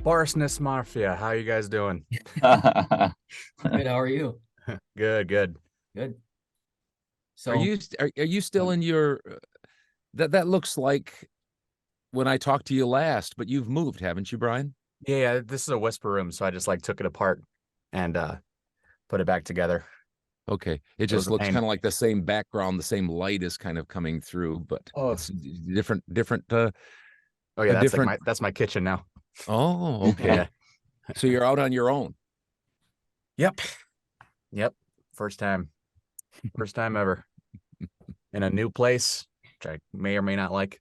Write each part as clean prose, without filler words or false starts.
Barsness Mafia, how you guys doing? Good. How are you? Good, good. Good. Are So, you are you still in your that looks like when I talked to you last, but you've moved, haven't you, Brian? Yeah, this is a whisper room, so I just like took it apart and put it back together. Okay. It It was just a looks pain. kind of like the same background, the same light is kind of coming through, but Oh, it's different oh yeah, a that's like different. my kitchen now. Oh, Yeah. okay. So you're out on your own. Yep. Yep. First time. First time ever in a new place, which I may or may not like.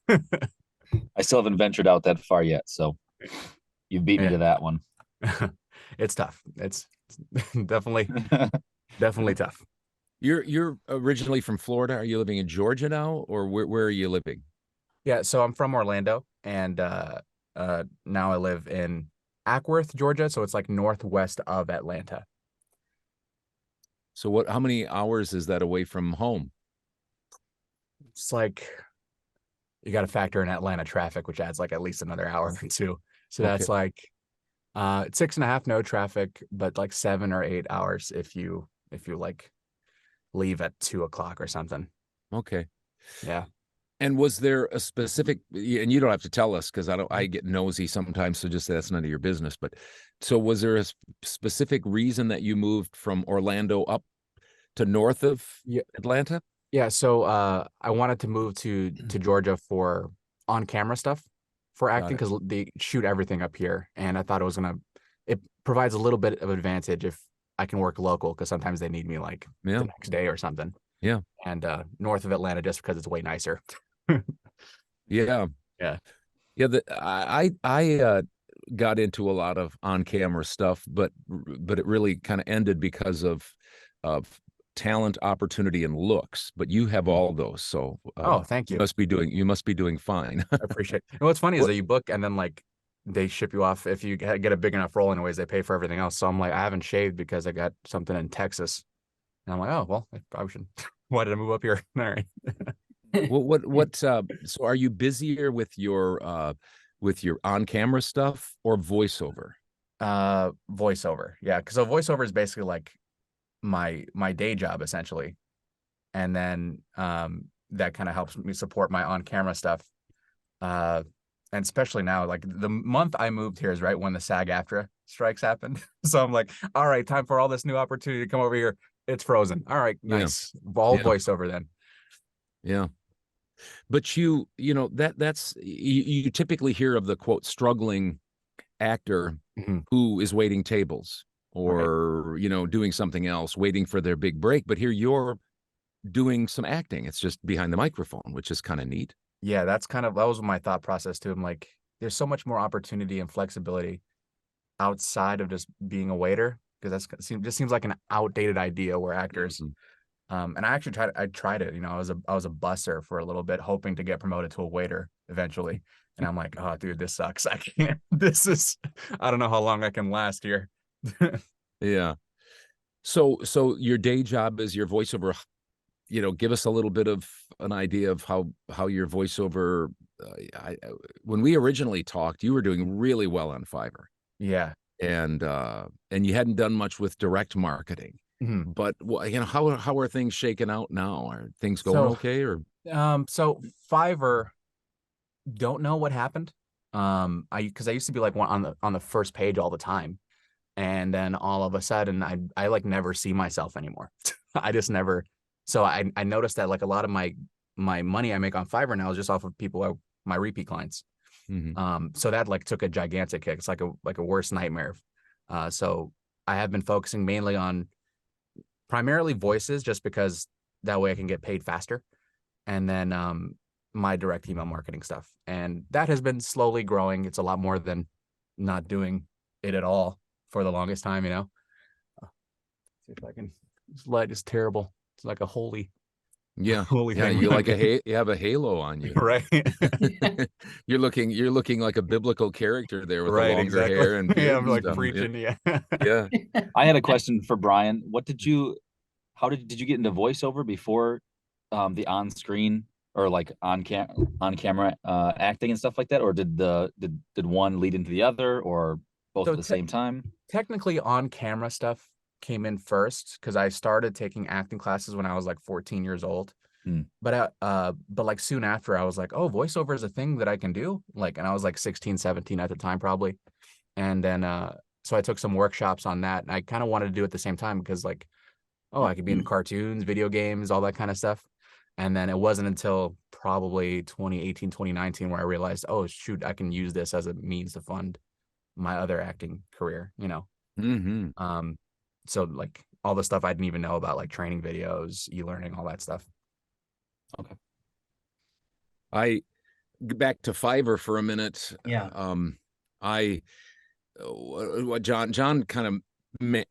I still haven't ventured out that far yet, so you beat me Yeah. to that one. It's tough. It's definitely definitely tough. You're originally from Florida. Are you living in Georgia now, or where are you living? Yeah, so I'm from Orlando and now I live in Ackworth, Georgia, so it's like northwest of Atlanta. So how many hours is that away from home? It's like you got to factor in Atlanta traffic, which adds like at least another hour or two. So Okay. that's like 6.5 no traffic, but like 7 or 8 hours if you like leave at 2 o'clock or something. Okay. Yeah. And was there a specific, and you don't have to tell us because I get nosy sometimes, so just say that's none of your business. But so was there a specific reason that you moved from Orlando up to north of Yeah. Atlanta? Yeah. So I wanted to move to Georgia for on camera stuff for Got acting it. because they shoot everything up here, and I thought it provides a little bit of advantage if I can work local because sometimes they need me like the Yeah. next day or something. Yeah. And north of Atlanta just because it's way nicer. Yeah. Yeah. Yeah. I got into a lot of on camera stuff, but it really kind of ended because of talent, opportunity, and looks. But you have all those, so Oh, thank you. you must be doing fine. I appreciate it. And what's funny is What? that you book and then like they ship you off if you get a big enough role. Anyways, they pay for everything else. So I'm like, I haven't shaved because I got something in Texas, and I'm like, oh well, I probably should. Why did I move up here? All right. So are you busier with your on-camera stuff or voiceover? Voiceover. Yeah, because so voiceover is basically like my day job essentially, and then that kind of helps me support my on camera stuff. Uh, and especially now, like the month I moved here is right when the SAG-AFTRA strikes happened. So I'm like, all right, time for all this new opportunity to come over here. It's frozen. All right, Yeah. nice. All Yeah. voiceover then. Yeah. But you know that's you typically hear of the quote struggling actor Mhm. who is waiting tables Right. or doing something else, waiting for their big break. But here you're doing some acting. It's just behind the microphone, which is kind of neat. Yeah, that was my thought process too. I'm like, there's so much more opportunity and flexibility outside of just being a waiter because just seems like an outdated idea where actors. Mhm. And I tried it. I was a busser for a little bit, hoping to get promoted to a waiter eventually. And I'm like, oh, dude, this sucks. I can't. I don't know how long I can last here. Yeah. So your day job is your voiceover. Give us a little bit of an idea of how your voiceover. When we originally talked, you were doing really well on Fiverr, Yeah. and you hadn't done much with direct marketing. Mhm. But how are things shaking out now? Are things going So, okay? Or so Fiverr, don't know what happened. Because I used to be like one on the first page all the time, and then all of a sudden, I like never see myself anymore. I just never. So I noticed that like a lot of my money I make on Fiverr now is just off of my repeat clients. Mhm. So that like took a gigantic kick. It's like a worst nightmare. So I have been focusing mainly on primarily voices just because that way I can get paid faster. And then my direct email marketing stuff. And that has been slowly growing. It's a lot more than not doing it at all for the longest time. See if I can. This light is terrible. It's like a holy, Yeah, holy yeah, thing you around like me, you have a halo on you. right? You're looking like a biblical character there with the Right, longer exactly. hair and Yeah, beard I'm and like stuff. Yeah, preaching. Yeah. yeah. I had a question for Brian. How did you get into voiceover before the on-screen or like on camera acting and stuff like that, or did one lead into the other, or both So at the same time? technically on camera stuff came in first because I started taking acting classes when I was like 14 years old. Hmm. But like soon after I was like, oh, voiceover is a thing that I can do. Like, and I was like 16, 17 at the time probably. And then so I took some workshops on that, and I kind of wanted to do it at the same time because like, oh, I could be in cartoons, video games, all that kind of stuff. And then it wasn't until probably 2018, 2019 where I realized, oh shoot, I can use this as a means to fund my other acting career, you know. Mm-hmm. So like all the stuff I didn't even know about, like training videos, e-learning, all that stuff. Okay. I back to Fiverr for a minute. Yeah. I what John kind of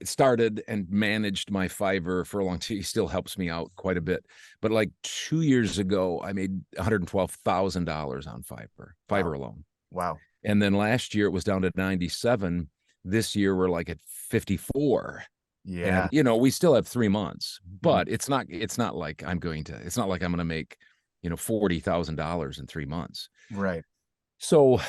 started and managed my Fiverr for a long time. He still helps me out quite a bit. But like 2 years ago, I made $112,000 on Fiverr alone. Wow. And then last year it was down to 97. This year we're like at 54. Yeah. And you know, we still have 3 months, but it's not like I'm going to make, you know, $40,000 in 3 months. Right. So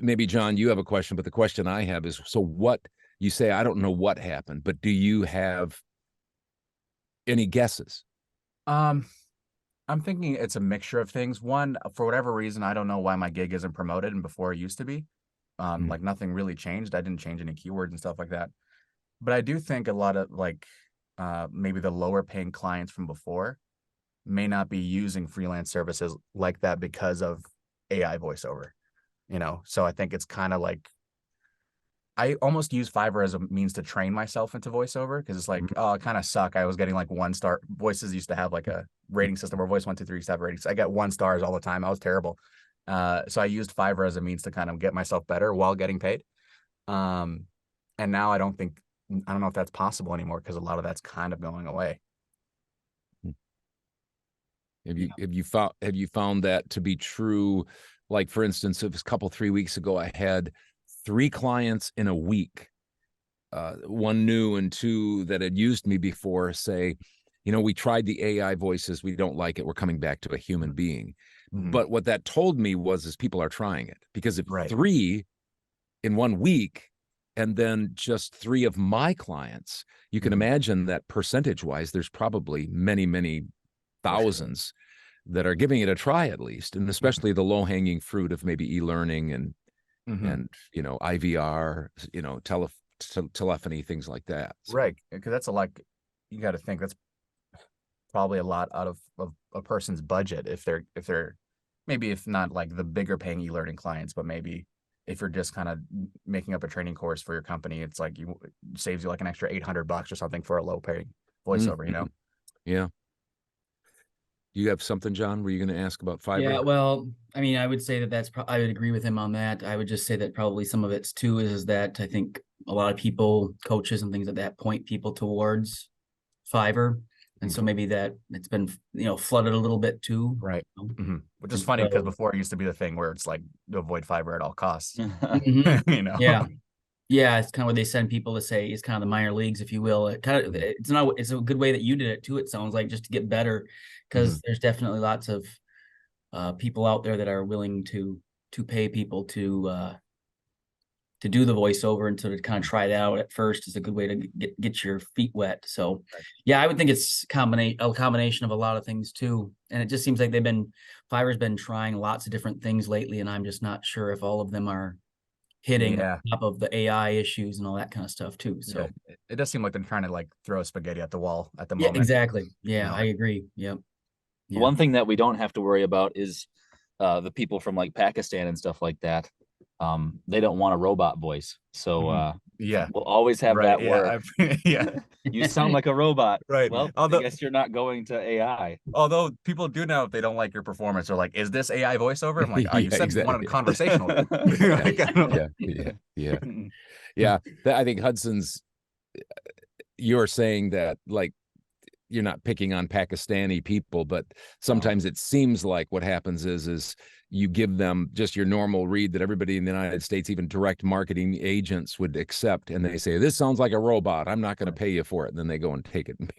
maybe John, you have a question, but the question I have is, so what you say, I don't know what happened, but do you have any guesses? I'm thinking it's a mixture of things. One, for whatever reason, I don't know why my gig isn't promoted and before it used to be. Like nothing really changed. I didn't change any keywords and stuff like that. But I do think a lot of like maybe the lower paying clients from before may not be using freelance services like that because of AI voiceover, you know? So I think it's kind of like I almost use Fiverr as a means to train myself into voiceover because it's like, oh, it kind of suck. I was getting like 1 star. Voices used to have like a rating system where voice 1, 2, 3 used to have ratings. I got 1 stars all the time. I was terrible. So I used Fiverr as a means to kind of get myself better while getting paid. And now I don't know if that's possible anymore because a lot of that's kind of going away. Have you found that to be true? Like, for instance, it was a couple 3 weeks ago, I had 3 clients in a week, 1 new and 2 that had used me before, say, you know, we tried the AI voices, we don't like it, we're coming back to a human being. But what that told me is people are trying it, because if 3 in 1 week and then just 3 of my clients, you can imagine that percentage wise, there's probably many, many thousands that are giving it a try at least, and especially the low hanging fruit of maybe e-learning and you know, IVR, you know, telephony, things like that. So. Right, because that's you got to think that's probably a lot out of a person's budget if they're maybe, if not like the bigger paying e-learning clients, but maybe if you're just kind of making up a training course for your company, it's like it saves you like an extra $800 or something for a low paying voiceover, you know? Yeah. You have something, John? Were you going to ask about Fiverr? Yeah, well, I mean, I would say that I would agree with him on that. I would just say that probably some of it's too is that I think a lot of people, coaches and things like that, point people towards Fiverr. And so maybe that it's been, you know, flooded a little bit too. Right. You know? Which is funny because before it used to be the thing where it's like to avoid Fiverr at all costs. You know? Yeah. Yeah, it's kind of what they send people to say. It's kind of the minor leagues, if you will. It's a good way that you did it too. It sounds like, just to get better, because there's definitely lots of people out there that are willing to pay people to do the voiceover and to kind of try it out at first is a good way to get your feet wet. So yeah, I would think it's a combination of a lot of things too. And it just seems like Fiverr's been trying lots of different things lately, and I'm just not sure if all of them are hitting on top of the AI issues and all that kind of stuff too. So it does seem like they're trying to like throw spaghetti at the wall at the moment. Yeah, exactly. Yeah, you know? I agree. Yep. Yeah. One thing that we don't have to worry about is the people from like Pakistan and stuff like that. They don't want a robot voice. So we'll always have that work. You sound like a robot. Right. Well, I guess you're not going to AI. Although people do know if they don't like your performance, they're like, is this AI voiceover? I'm like, oh, you said you wanted conversational. Yeah. I think Hudson's, you're saying that like you're not picking on Pakistani people, but sometimes it seems like what happens is you give them just your normal read that everybody in the United States, even direct marketing agents, would accept, and they say, this sounds like a robot, I'm not going to pay you for it, and then they go and take it and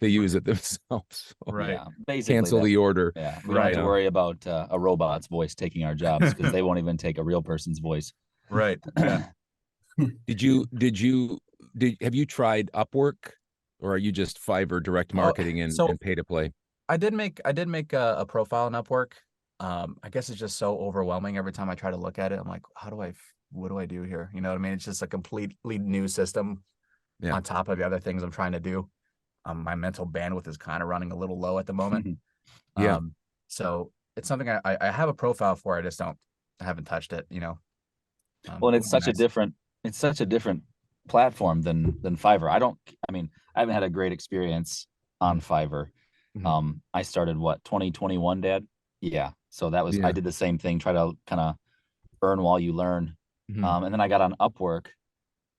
they use it themselves. So right. Yeah, basically cancel the order. Yeah, we don't have to worry about a robot's voice taking our jobs, because they won't even take a real person's voice. Right. Yeah. Have you tried Upwork, or are you just Fiverr direct marketing and pay to play? I did make a profile on Upwork. I guess it's just so overwhelming every time I try to look at it. I'm like, what do I do here? You know what I mean? It's just a completely new system on top of the other things I'm trying to do. My mental bandwidth is kind of running a little low at the moment. So it's something I have a profile for. I haven't touched it, you know. Well, and it's such a different platform than Fiverr. I haven't had a great experience on Fiverr. I started 2021, Dad? Yeah. So that was I did the same thing, try to kind of earn while you learn. And then I got on Upwork,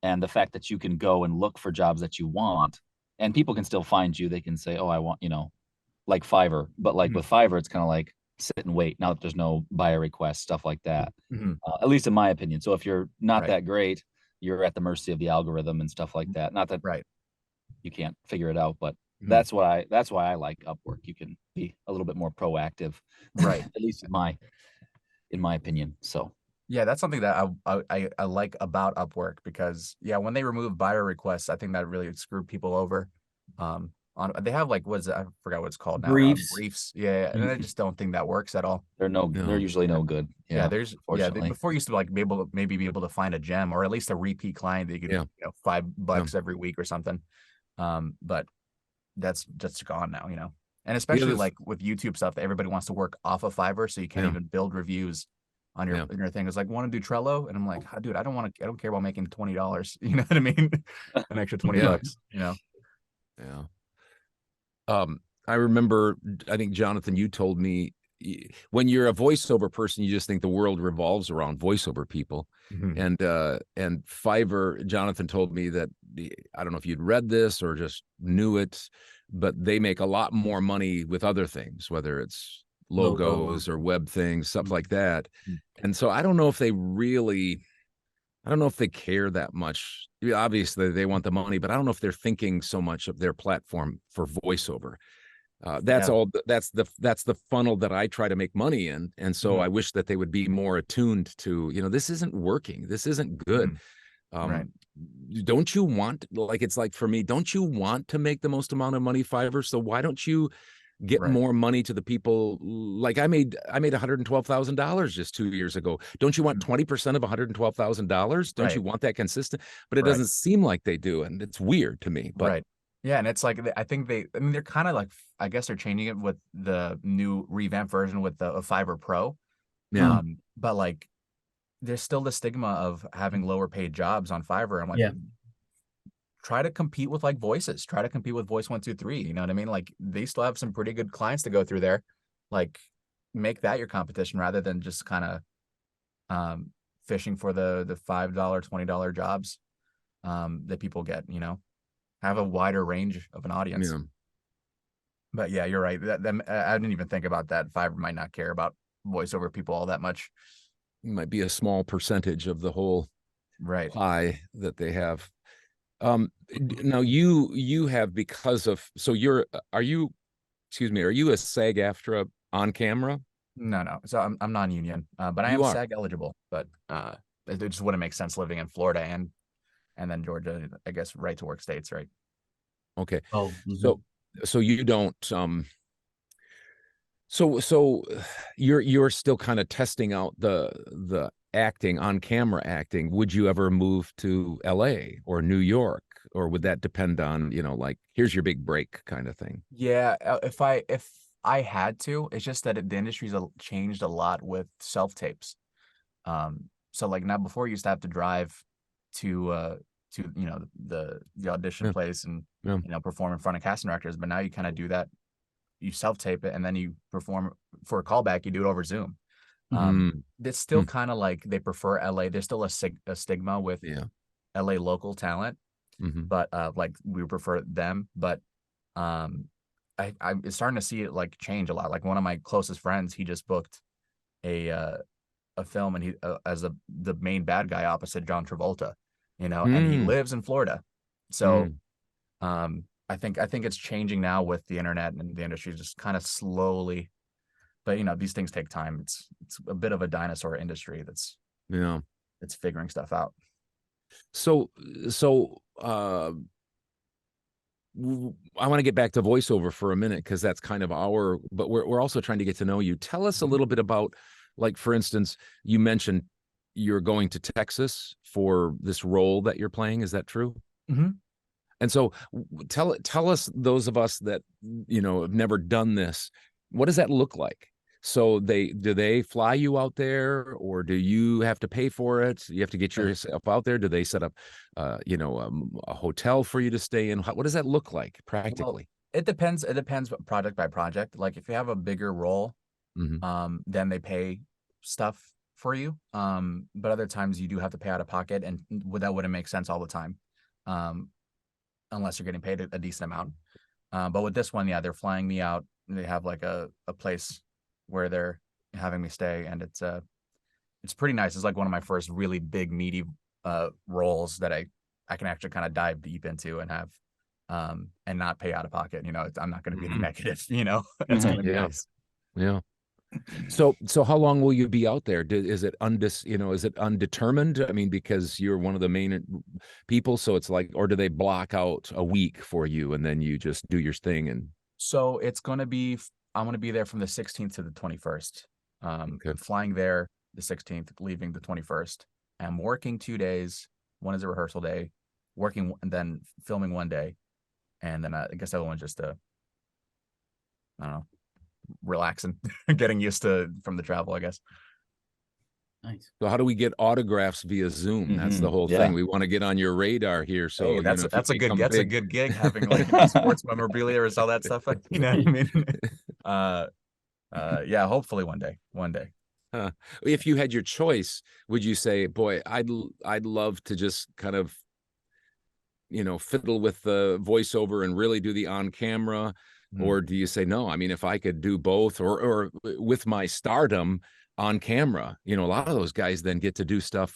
and the fact that you can go and look for jobs that you want, and people can still find you. They can say, oh, I want, like Fiverr, but like with Fiverr, it's kind of like sit and wait now that there's no buyer request, stuff like that. At least in my opinion. So if you're not that great, you're at the mercy of the algorithm and stuff like that. Not that you can't figure it out, but that's why I like Upwork. You can be a little bit more proactive, right? At least in my opinion. So yeah, that's something that I like about Upwork, because when they remove buyer requests, I think that really screwed people over. They have I forgot what it's called now. Briefs. Yeah, and I just don't think that works at all. They're usually no good. Before you used to be able to find a gem, or at least a repeat client that you could $5 every week or something. But that's just gone now, and especially with YouTube stuff, that everybody wants to work off of Fiverr, so you can't even build reviews on your thing. It's like, want to do Trello? And I'm like, dude, I don't care about making $20. You know what I mean? An extra $20, Yeah. I remember, I think, Jonathan, you told me, when you're a voiceover person, you just think the world revolves around voiceover people. And Fiverr, Jonathan told me that, I don't know if you'd read this or just knew it, but they make a lot more money with other things, whether it's logos or web things, stuff like that. And so I don't know if they care that much. Obviously they want the money, but I don't know if they're thinking so much of their platform for voiceover. That's the funnel that I try to make money in. And so I wish that they would be more attuned to, this isn't working. This isn't good. Don't you want, it's like for me, don't you want to make the most amount of money, Fiverr? So why don't you get more money to the people? Like I made $112,000 just 2 years ago. Don't you want 20% of $112,000? Don't you want that consistent? But it doesn't seem like they do. And it's weird to me, but yeah. And it's like, I think they're kind of like, I guess they're changing it with the new revamped version with the Fiverr Pro. But like, there's still the stigma of having lower paid jobs on Fiverr. I'm like, try to compete with Voices. Try to compete with Voice 123. You know what I mean? Like, they still have some pretty good clients to go through there. Like, make that your competition rather than just kind of fishing for the $5, $20 jobs that people get. Have a wider range of an audience. But yeah, you're right. I didn't even think about that. Fiverr might not care about voiceover people all that much. It might be a small percentage of the whole pie that they have. Now you have, because of, so are you a SAG-AFTRA on camera? No. So I'm non-union, but I am SAG eligible, but it just wouldn't make sense living in Florida and then Georgia, I guess, right to work states, right? Okay. So you don't, so you're still kind of testing out the acting, on camera acting. Would you ever move to LA or New York, or would that depend on, here's your big break kind of thing? Yeah. If I had to, it's just that the industry's changed a lot with self-tapes. So now, before you used to have to drive to the audition place and perform in front of casting directors, but now you kind of do that, you self-tape it, and then you perform for a callback. You do it over Zoom. It's still kind of like they prefer LA. There's still a stigma with LA local talent, but we prefer them. But I'm starting to see it like change a lot. Like one of my closest friends, he just booked a film, and he as the main bad guy opposite John Travolta, and he lives in Florida. So I think it's changing now with the internet, and the industry just kind of slowly, but these things take time. It's a bit of a dinosaur industry that's figuring stuff out. So I want to get back to voiceover for a minute, because that's kind of but we're also trying to get to know you. Tell us a little bit about, like, for instance, you mentioned you're going to Texas for this role that you're playing. Is that true? Mm-hmm. And so tell us, those of us that, have never done this, what does that look like? So do they fly you out there, or do you have to pay for it? You have to get yourself out there. Do they set up, a hotel for you to stay in? What does that look like practically? Well, it depends. It depends project by project. Like if you have a bigger role, then they pay stuff for you. But other times you do have to pay out of pocket, and that wouldn't make sense all the time, unless you're getting paid a decent amount. But with this one, they're flying me out. They have like a place where they're having me stay, and it's pretty nice. It's like one of my first really big meaty roles that I can actually kind of dive deep into and have and not pay out of pocket. I'm not going to be in the negative. It's going to be nice. Yeah. So how long will you be out there? Is it is it undetermined? I mean, because you're one of the main people, so it's like, or do they block out a week for you and then you just do your thing? And so it's going to be, I'm going to be there from the 16th to the 21st. I'm flying there the 16th, leaving the 21st. I'm working 2 days. One is a rehearsal day, working and then filming 1 day, and then I guess the other one's just I don't know, relaxing, getting used to from the travel, I guess. Nice. So how do we get autographs via Zoom? That's the whole thing. We want to get on your radar here. So hey, that's a good gig, having like sports memorabilia or all that stuff. Like, what I mean? Yeah, hopefully one day. If you had your choice, would you say, boy, I'd love to just kind of, fiddle with the voiceover and really do the on camera? Or do you say, no, I mean, if I could do both, or with my stardom on camera, a lot of those guys then get to do stuff,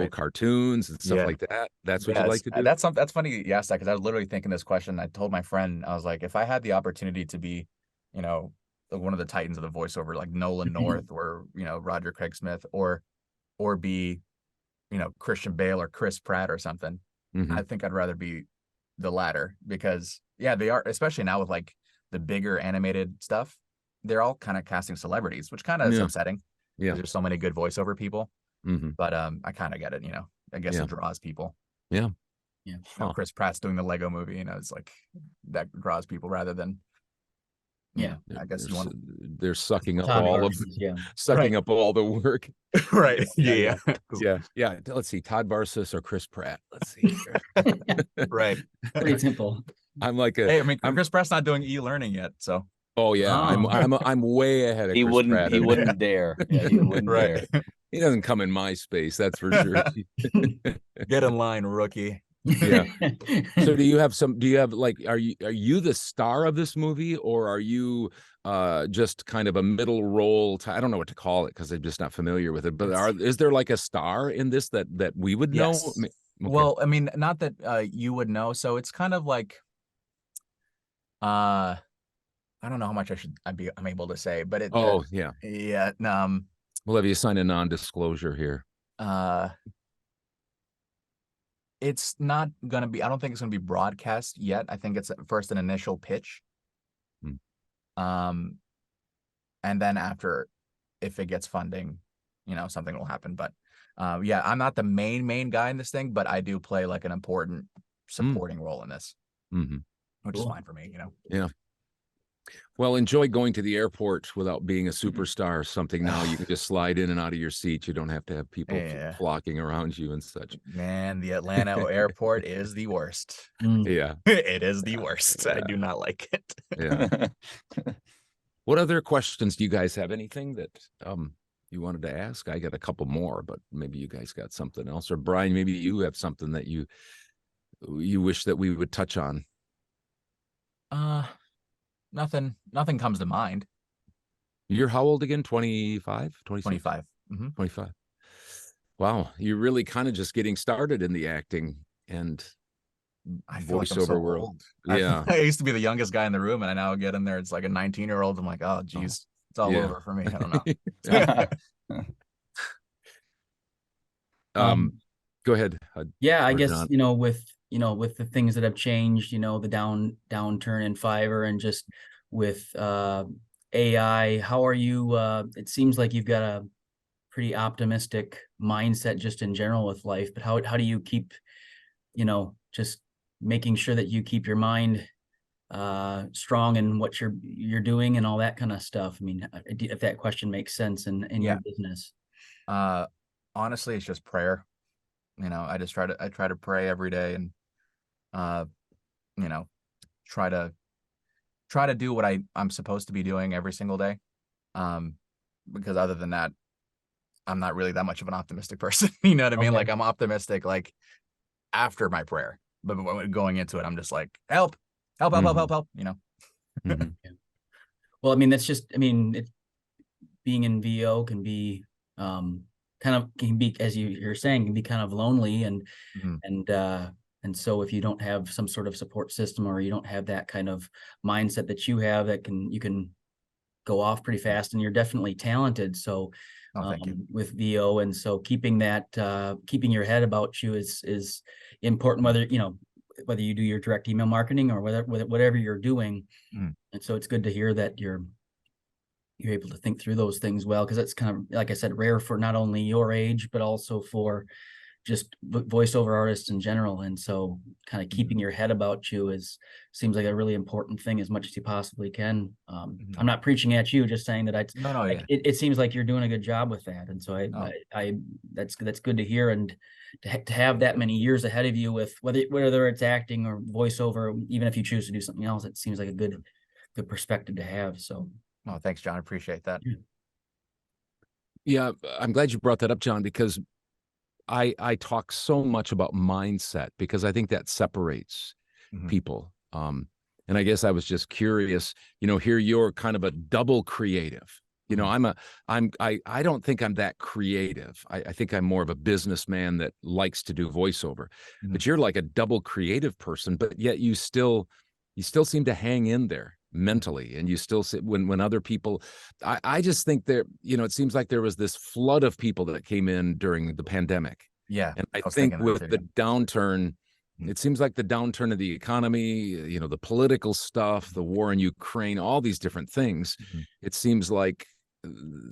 cartoons and stuff like that. That's what you'd like to do? That's funny you asked that, because I was literally thinking this question. I told my friend, I was like, if I had the opportunity to be, one of the titans of the voiceover, like Nolan North or, Roger Craig Smith, or be, Christian Bale or Chris Pratt or something, I think I'd rather be the latter, because they are, especially now with like the bigger animated stuff, they're all kind of casting celebrities, which kind of is upsetting. Yeah, there's so many good voiceover people. But I kind of get it. I guess it draws people. Yeah. Chris Pratt's doing the Lego movie. It's like that draws people rather than. I guess they're sucking up all up all the work. Right. Yeah. Let's see, Todd Barsis or Chris Pratt. Let's see. Right. Pretty simple. I'm like Chris Pratt's not doing e-learning yet, so. Oh yeah, I'm way ahead of he Chris wouldn't Pratt. He wouldn't dare. Yeah, he wouldn't dare. He doesn't come in my space, that's for sure. Get in line, rookie. Yeah. So do you have like, are you the star of this movie, or are you just kind of a middle role? I don't know what to call it, because I'm just not familiar with it, but is there like a star in this that we would know? Okay. Well, I mean, not that you would know. So it's kind of like, I don't know how much I'm able to say, but it. Yeah. We'll have you sign a non-disclosure here. It's not gonna be. I don't think it's gonna be broadcast yet. I think it's first an initial pitch. And then after, if it gets funding, something will happen. But I'm not the main guy in this thing, but I do play like an important supporting role in this, which is fine for me. Yeah. Well, enjoy going to the airport without being a superstar or something. Now you can just slide in and out of your seat. You don't have to have people flocking around you and such. Man, the Atlanta airport is the worst. Yeah. It is the worst. I do not like it. Yeah. What other questions do you guys have? Anything that you wanted to ask? I got a couple more, but maybe you guys got something else. Or Bryan, maybe you have something that you wish that we would touch on. Nothing comes to mind. You're how old again? 25, 26? 25. 25. Wow, you're really kind of just getting started in the acting and I feel like I'm voiceover so world. old. Yeah. I used to be the youngest guy in the room, and I now get in there. It's like a 19-year-old. I'm like, oh, geez, it's all over for me. I don't know. Go ahead. Yeah, I guess, John. with the things that have changed, the downturn in Fiverr, and just with AI, how are you? It seems like you've got a pretty optimistic mindset just in general with life, but how do you keep, just making sure that you keep your mind strong in what you're doing and all that kind of stuff? I mean, if that question makes sense in your business. Honestly, it's just prayer. I try to pray every day, and try to do what I'm supposed to be doing every single day. Because other than that, I'm not really that much of an optimistic person. You know what I mean? Like, I'm optimistic like after my prayer, but going into it, I'm just like, help, help, help, help, help, help. Well, I mean, that's just, being in VO can be as you're saying, can be kind of lonely, and so if you don't have some sort of support system, or you don't have that kind of mindset that you have, you can go off pretty fast, and you're definitely talented. So thank you. with VO, and so keeping your head about you is important, whether you do your direct email marketing or whatever you're doing. And so it's good to hear that you're able to think through those things well, because that's kind of, like I said, rare for not only your age, but also for just voiceover artists in general. And so kind of keeping your head about you seems like a really important thing, as much as you possibly can. I'm not preaching at you, just saying that it seems like you're doing a good job with that. And so that's good to hear. And to have that many years ahead of you with whether it's acting or voiceover, even if you choose to do something else, it seems like a good perspective to have. So. Oh, thanks, John. I appreciate that. Yeah, I'm glad you brought that up, John, because I talk so much about mindset, because I think that separates people. And I guess I was just curious, here you're kind of a double creative. I don't think I'm that creative. I think I'm more of a businessman that likes to do voiceover. But you're like a double creative person, but yet you still seem to hang in there mentally, and you still sit when other people, I just think there, it seems like there was this flood of people that came in during the pandemic. Yeah. And I think with the downturn, it seems like the downturn of the economy, the political stuff, the war in Ukraine, all these different things, it seems like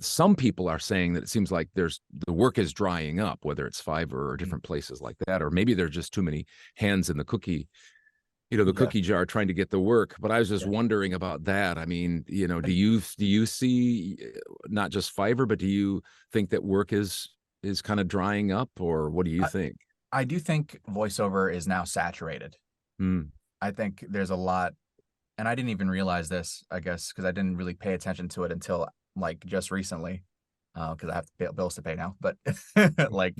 some people are saying that it seems like the work is drying up, whether it's Fiverr or different places like that, or maybe there's just too many hands in the cookie jar trying to get the work. But I was just wondering about that. I mean, do you see not just Fiverr, but do you think that work is kind of drying up, or what do you think? I do think voiceover is now saturated. I think there's a lot, and I didn't even realize this, I guess, because I didn't really pay attention to it until like just recently, because I have to pay bills to pay now. But like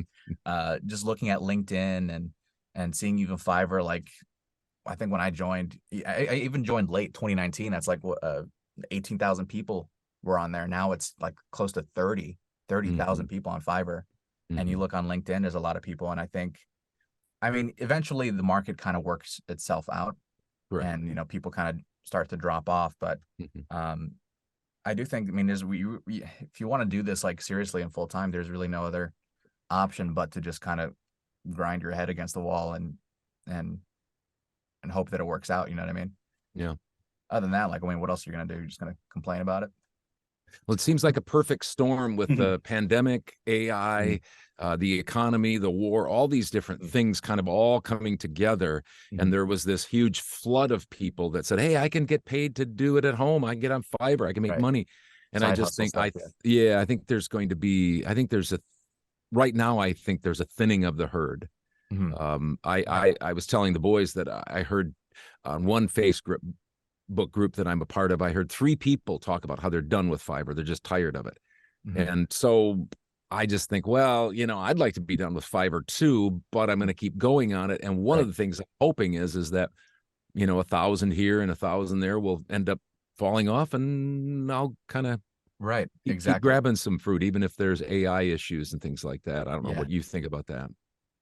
just looking at LinkedIn and seeing even Fiverr, like, I think when I joined, I even joined late 2019. That's like 18,000 people were on there. Now it's like close to 30,000 people on Fiverr. And you look on LinkedIn, there's a lot of people. And I mean, eventually the market kind of works itself out, and, people kind of start to drop off. But I do think, I mean, if you want to do this like seriously and full time, there's really no other option but to just kind of grind your head against the wall and hope that it works out. You know what I mean? Yeah. Other than that, like, I mean, what else are you going to do? You're just going to complain about it? Well, it seems like a perfect storm with the pandemic, AI, the economy, the war, all these different things kind of all coming together. And there was this huge flood of people that said, hey, I can get paid to do it at home. I can get on Fiverr. I can make money. And Side I just think, stuff, I think there's going to be, right now, I think there's a thinning of the herd. I was telling the boys that I heard on one Facebook group that I'm a part of, I heard 3 people talk about how they're done with Fiverr. They're just tired of it. And so I just think, well, I'd like to be done with Fiverr too, but I'm going to keep going on it. And one of the things I'm hoping is that you know, 1,000 here and 1,000 there will end up falling off, and I'll kind of keep grabbing some fruit, even if there's AI issues and things like that. I don't know what you think about that.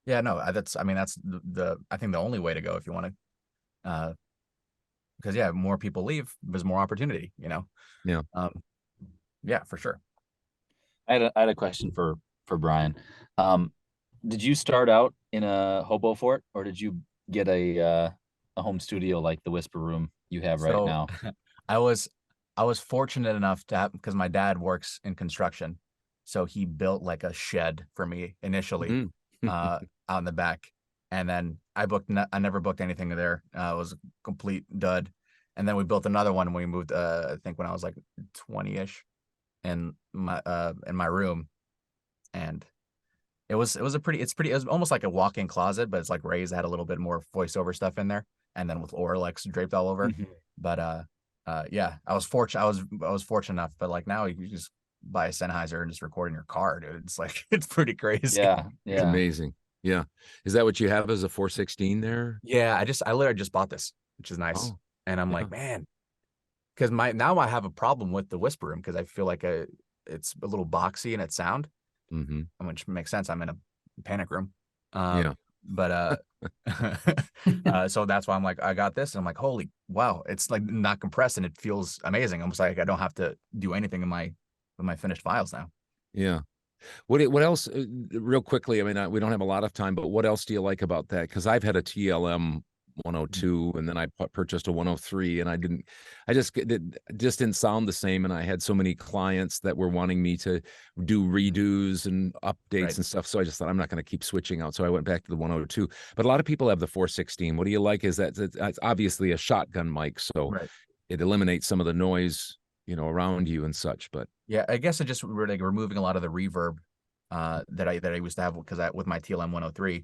Yeah, no, that's I think the only way to go if you want to, because more people leave, there's more opportunity, you know. Yeah, for sure. I had a question for Bryan. Did you start out in a hobo fort, or did you get a home studio like the Whisper Room you have right now? I was fortunate enough to have, because my dad works in construction, so he built like a shed for me initially out in the back, and then I never booked anything there. It was a complete dud. And then we built another one when we moved, I think when I was like 20-ish, in my room, and it was almost like a walk-in closet, but it's like raised. It had a little bit more voiceover stuff in there, and then with Orlex draped all over. But I was fortunate enough. But like now you just buy a Sennheiser and just record in your car, dude. It's like it's pretty crazy. Yeah, it's amazing. Yeah, is that what you have as a 416 there? Yeah, I literally just bought this, which is nice. And I'm like, man, because now I have a problem with the Whisper Room, because I feel like it's a little boxy in its sound, which makes sense. I'm in a panic room. But so that's why I'm like, I got this, and I'm like, holy wow, it's like not compressed and it feels amazing. Almost like I don't have to do anything in my finished files now. Yeah. What else, real quickly? I mean, we don't have a lot of time, but what else do you like about that? Because I've had a TLM 102, and then I purchased a 103, and it just didn't sound the same. And I had so many clients that were wanting me to do redos and updates and stuff. So I just thought, I'm not going to keep switching out. So I went back to the 102. But a lot of people have the 416. What do you like? Is that it's obviously a shotgun mic, so it eliminates some of the noise, you know, around you and such. But yeah, I guess it just like removing a lot of the reverb that I used to have, because with my TLM 103.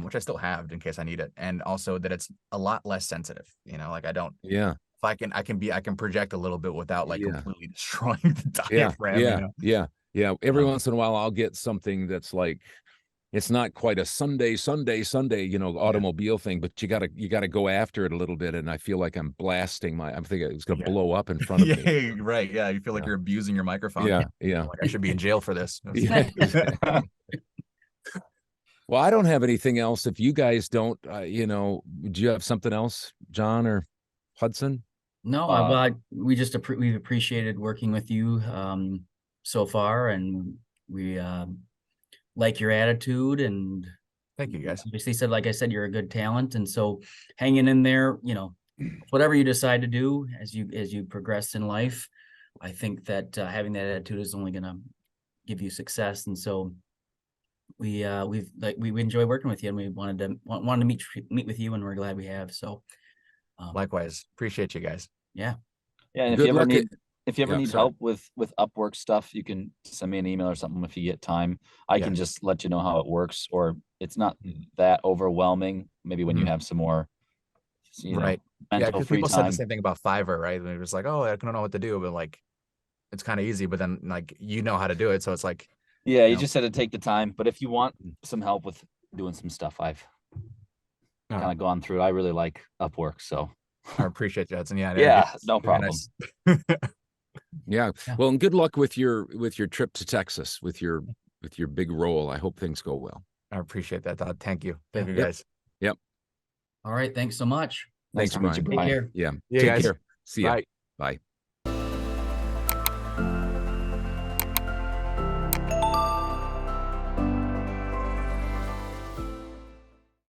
Which I still have in case I need it, and also that it's a lot less sensitive. You know, like I don't. Yeah. If I can project a like without completely destroying the diaphragm. Yeah. You know? Yeah. Every once in a while, I'll get something that's like, it's not quite a Sunday, you know, automobile thing, but you gotta go after it a little bit. And I feel like I'm blasting I'm thinking it's gonna blow up in front of me. Right. Yeah. You feel like you're abusing your microphone. Yeah. Like I should be in jail for this. Well, I don't have anything else. If you guys don't, you know, do you have something else, John or Hudson? No, we've appreciated working with you so far, and we like your attitude, and thank you guys. Obviously, like I said, you're a good talent, and so hanging in there, you know, whatever you decide to do as you progress in life, I think that having that attitude is only going to give you success. And so we enjoy working with you, and we wanted to meet with you, and we're glad we have. So likewise, appreciate you guys. Yeah. And if you ever need help with Upwork stuff, you can send me an email or something if you get time. I can just let you know how it works, or it's not that overwhelming. Maybe when you have some more, you know, mental free people time. said the same thing about Fiverr, right? It was like, oh, I don't know what to do, but like, it's kind of easy. But then like, you know how to do it, so it's like, you just had to take the time. But if you want some help with doing some stuff, I've kind of gone through. I really like Upwork, so I appreciate you, Hudson. No problem. Nice. Yeah. Well, and good luck with your trip to Texas with your big role. I hope things go well. I appreciate that, Todd. Thank you. Thank you, guys. Yep. All right. Thanks so much. Thanks, Bryan. Take care. Yeah. Yeah, Take guys. care. See ya. Bye. Bye.